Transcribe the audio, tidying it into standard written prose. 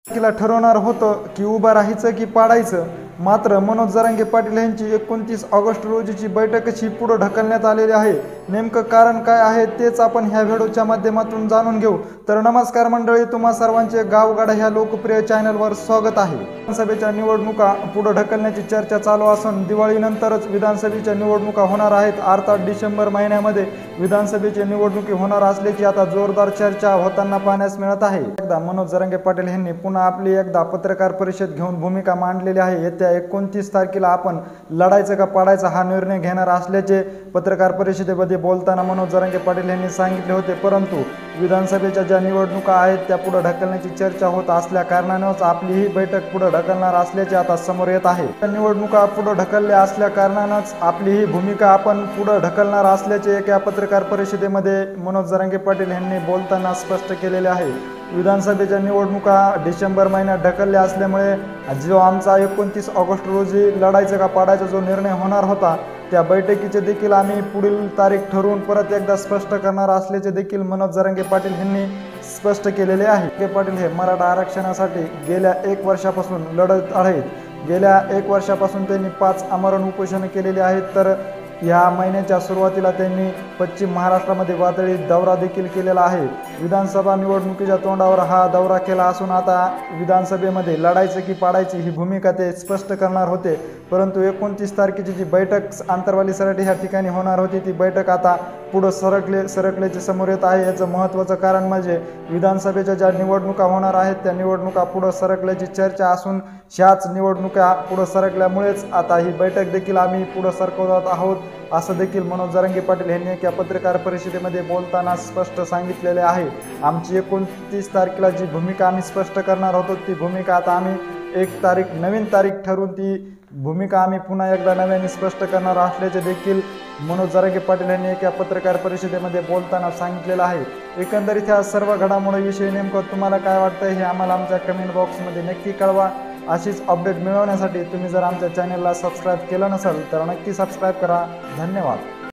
तिला ठरवणार होतं की उभं राहायचं की पाडायचं, मात्र मनोज जरांगे पाटील यांची 29 ऑगस्ट रोजीची बैठकही पुढे ढकलण्यात आलेली आहे। नेमकं कारण काय आहे तेच आपण ह्या व्हिडिओच्या माध्यमातून जाणून घेऊ। तर नमस्कार मंडळी, तुम्हा सर्वांचे गावगाडा ह्या लोकप्रिय चॅनलवर स्वागत आहे। विधानसभेच्या निवडणुका पुढे ढकलण्याची चर्चा चालू असून दिवाळीनंतरच विधानसभेच्या निवडणुका होणार आहेत। अर्थात डिसेंबर महिन्यामध्ये विधानसभेची निवडणुकी होणार असल्याची आता जोरदार चर्चा होताना पाहण्यास मिळत आहे। एकदा मनोज जरांगे पाटील यांनी पुन्हा आपली एकदा पत्रकार परिषद घेऊन भूमिका मांडलेली आहे। येत्या 29 तारखेला आपण लढायचं का पाडायचं हा निर्णय घेणार असल्याचे पत्रकार परिषदेमध्ये बोलताना मनोज जरांगे पाटील यांनी सांगितले होते। परंतु विधानसभेच्या ज्या निवडणुका आहेत त्या पुढे ढकलण्याची चर्चा होत असल्या कारणानेच आपली ही बैठक पुढे ढकलणार असल्याचे आता समोर येत आहे। निवडणुका पुढे ढकलल्या असल्या कारणानेच आपली ही भूमिका आपण पुढे ढकलणार असल्याचे एका पत्रकार परिषदेमध्ये मनोज जरांगे पाटील यांनी बोलताना स्पष्ट केलेले आहे। विधानसभेच्या निवडणुका डिसेंबर महिन्यात ढकलल्या असल्यामुळे जो आमचा 29 ऑगस्ट रोजी लढायचं का पाडायचा जो निर्णय होणार होता त्या बैठकीचे देखील आम्ही पुढील तारीख ठरवून परत एकदा स्पष्ट करणार असल्याचे देखील मनोज जरांगे पाटील यांनी स्पष्ट केलेले आहे। जरांगे पाटील हे मराठा आरक्षणासाठी गेल्या 1 वर्षापासून लढत आहेत। गेल्या 1 वर्षापासून त्यांनी 5 आमरण उपोषण केलेली आहेत। तर या महिन्याच्या सुरुवातीला त्यांनी पश्चिम महाराष्ट्रामध्ये वादळी दौरा देखील केलेला आहे। विधानसभा निवडणुकीच्या तोंडावर हा दौरा केला असून आता विधानसभेमध्ये लढायचं की पाडायची ही भूमिका ते स्पष्ट करणार होते। परंतु 29 तारखेची जी बैठक आंतरवाली सराटी ह्या ठिकाणी होणार होती ती बैठक आता पुढे सरकल्याचे समोर येत आहे। याचं महत्त्वाचं कारण म्हणजे विधानसभेच्या ज्या निवडणुका होणार आहेत त्या निवडणुका पुढे सरकल्याची चर्चा असून ह्याच निवडणुका पुढे सरकल्यामुळेच आता ही बैठक देखील आम्ही पुढे सरकवत आहोत असं देखील मनोज जरांगे पाटील यांनी एका पत्रकार परिषदेमध्ये बोलताना स्पष्ट सांगितलेले आहे। आमची 29 तारखेला जी भूमिका आम्ही स्पष्ट करणार होतो ती भूमिका आता आम्ही नवीन तारीख ठरवून ती भूमिका आम्ही पुन्हा एकदा नव्याने स्पष्ट करणार असल्याचे देखील मनोज जरांगे पाटील यांनी एका पत्रकार परिषदेमध्ये बोलताना सांगितलेलं आहे। एकंदरीत ह्या सर्व घडामोडीविषयी नेमकं तुम्हाला काय वाटतं हे आम्हाला आमच्या कमेंट बॉक्समध्ये नक्की कळवा। अशीच अपडेट मिळवण्यासाठी तुम्ही जर आमच्या चॅनलला सबस्क्राईब केलं नसेल तर नक्की सबस्क्राईब करा। धन्यवाद।